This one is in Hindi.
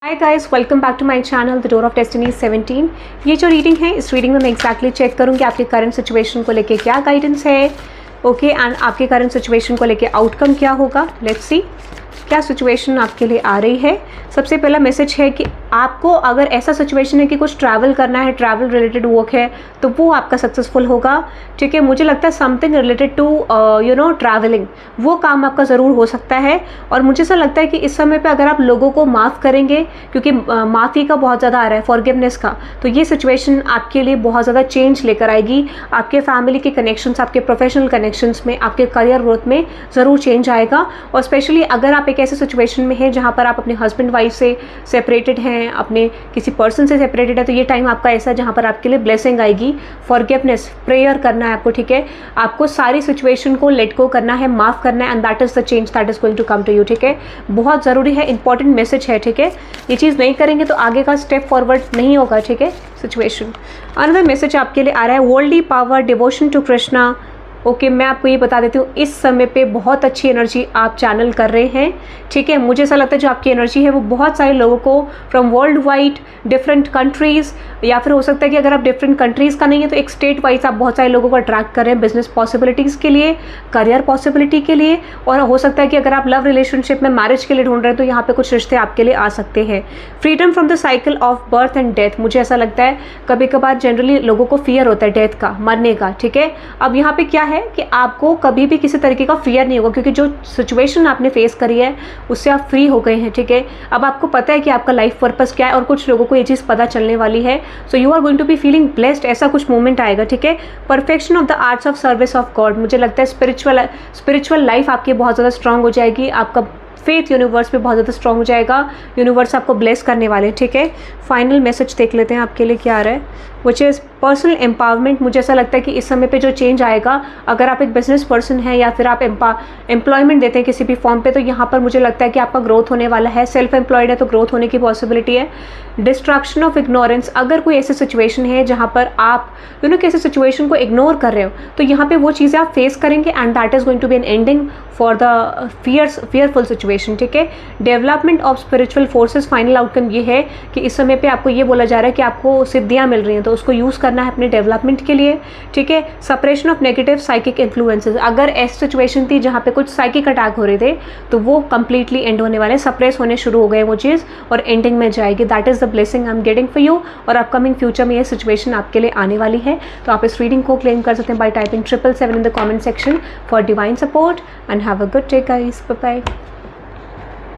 Hi guys, welcome back to my channel the door of destiny 17। ये जो रीडिंग है, इस रीडिंग में मैं एक्जैक्टली चेक करूँगी आपके करंट सिचुएशन को लेके क्या गाइडेंस है, ओके, एंड आपके करंट सिचुएशन को लेके आउटकम क्या होगा। लेट्स सी क्या सिचुएशन आपके लिए आ रही है। सबसे पहला मैसेज है कि आपको अगर ऐसा सिचुएशन है कि कुछ ट्रैवल करना है, ट्रैवल रिलेटेड वर्क है, तो वो आपका सक्सेसफुल होगा। ठीक है, मुझे लगता है समथिंग रिलेटेड टू ट्रैवलिंग, वो काम आपका ज़रूर हो सकता है। और मुझे ऐसा लगता है कि इस समय पे अगर आप लोगों को माफ़ करेंगे, क्योंकि माफ़ी का बहुत ज़्यादा आ रहा है, फॉरगिवनेस का, तो ये सिचुएशन आपके लिए बहुत ज़्यादा चेंज लेकर आएगी। आपके फैमिली के कनेक्शंस, आपके प्रोफेशनल कनेक्शंस में, आपके करियर ग्रोथ में ज़रूर चेंज आएगा। और स्पेशली अगर आप एक ऐसे सिचुएशन में हैं जहाँ पर आप अपने हस्बैंड वाइफ से सेपरेटेड हैं, अपने किसी पर्सन से सेपरेटेड है, तो ये टाइम आपका ऐसा जहाँ पर आपके लिए ब्लेसिंग आएगी। फॉरगिवनेस, प्रेयर करना है आपको। ठीक है, आपको सारी सिचुएशन को लेट गो करना है, माफ़ करना है, and that is the change that is going to come to you. ठीक है, बहुत ज़रूरी है, इंपॉर्टेंट मैसेज है। ठीक है, ये चीज़ नहीं करेंगे तो आगे का स्टेप फॉरवर्ड नहीं होगा। ठीक है, सिचुएशन। अनदर मैसेज आपके लिए आ रहा है, worldly power, devotion to Krishna. Okay, मैं आपको ये बता देती हूँ, इस समय पे बहुत अच्छी एनर्जी आप चैनल कर रहे हैं। ठीक है, मुझे ऐसा लगता है जो आपकी एनर्जी है वो बहुत सारे लोगों को from world wide, different countries, या फिर हो सकता है कि अगर आप डिफरेंट कंट्रीज़ का नहीं है तो एक स्टेट वाइज आप बहुत सारे लोगों को अट्रैक्ट कर रहे हैं, बिजनेस पॉसिबिलिटीज़ के लिए, करियर पॉसिबिलिटी के लिए। और हो सकता है कि अगर आप लव रिलेशनशिप में, मैरिज के लिए ढूंढ रहे हैं तो यहाँ पे कुछ रिश्ते आपके लिए आ सकते हैं। Freedom from the cycle of birth and death, मुझे ऐसा लगता है कभी कभार जनरली लोगों को फियर होता है डेथ का, मरने का। ठीक है, अब यहाँ पे क्या है कि आपको कभी भी किसी तरीके का फियर नहीं होगा, क्योंकि जो सिचुएशन आपने फेस करी है उससे आप फ्री हो गए हैं। ठीक है, अब आपको पता है कि आपका लाइफ पर्पस क्या है, और कुछ लोगों को ये चीज़ पता चलने वाली है। So you are going to be feeling blessed, ऐसा कुछ मोमेंट आएगा। ठीक है, perfection of the arts of service of God, मुझे लगता है स्पिरिचुअल लाइफ आपकी बहुत ज़्यादा स्ट्रांग हो जाएगी। आपका फेथ यूनिवर्स पे बहुत ज़्यादा स्ट्रांग हो जाएगा। यूनिवर्स आपको ब्लेस करने वाले हैं। ठीक है, फाइनल मैसेज देख लेते हैं आपके लिए क्या आ रहा है, विच इज़ पर्सनल एम्पावरमेंट। मुझे ऐसा लगता है कि इस समय पे जो चेंज आएगा, अगर आप एक बिजनेस पर्सन हैं या फिर आप एम्प्लॉयमेंट देते हैं किसी भी फॉर्म पे, तो यहाँ पर मुझे लगता है कि आपका ग्रोथ होने वाला है। सेल्फ एम्प्लॉयड है तो ग्रोथ होने की पॉसिबिलिटी है। डिस्ट्रैक्शन ऑफ इग्नोरेंस, अगर कोई ऐसी सिचुएशन है जहाँ पर आप किसी सिचुएशन को इग्नोर कर रहे हो, तो यहाँ पे वो चीज़ें आप फेस करेंगे, and that is going to be an ending for the fearful situation. ठीक है, development of spiritual forces, final outcome ये है कि इस समय पे आपको ये बोला जा रहा है कि आपको सिद्धियाँ मिल रही हैं, तो उसको यूज़ करना है अपने डेवलपमेंट के लिए। ठीक है, suppression of negative psychic influences, अगर ऐसी सिचुएशन थी जहाँ पे कुछ साइकिक अटैक हो रहे थे, तो वो कंप्लीटली एंड होने वाले, सप्रेस होने शुरू हो गए वो चीज़, और एंडिंग में जाएगी। That is the blessing I am getting for you. और अपकमिंग फ्यूचर में ये सिचुएशन आपके लिए आने वाली है। तो आप इस रीडिंग को क्लेम कर सकते हैं by typing 777 in the comment section for divine support, and have a good day guys. Bye bye.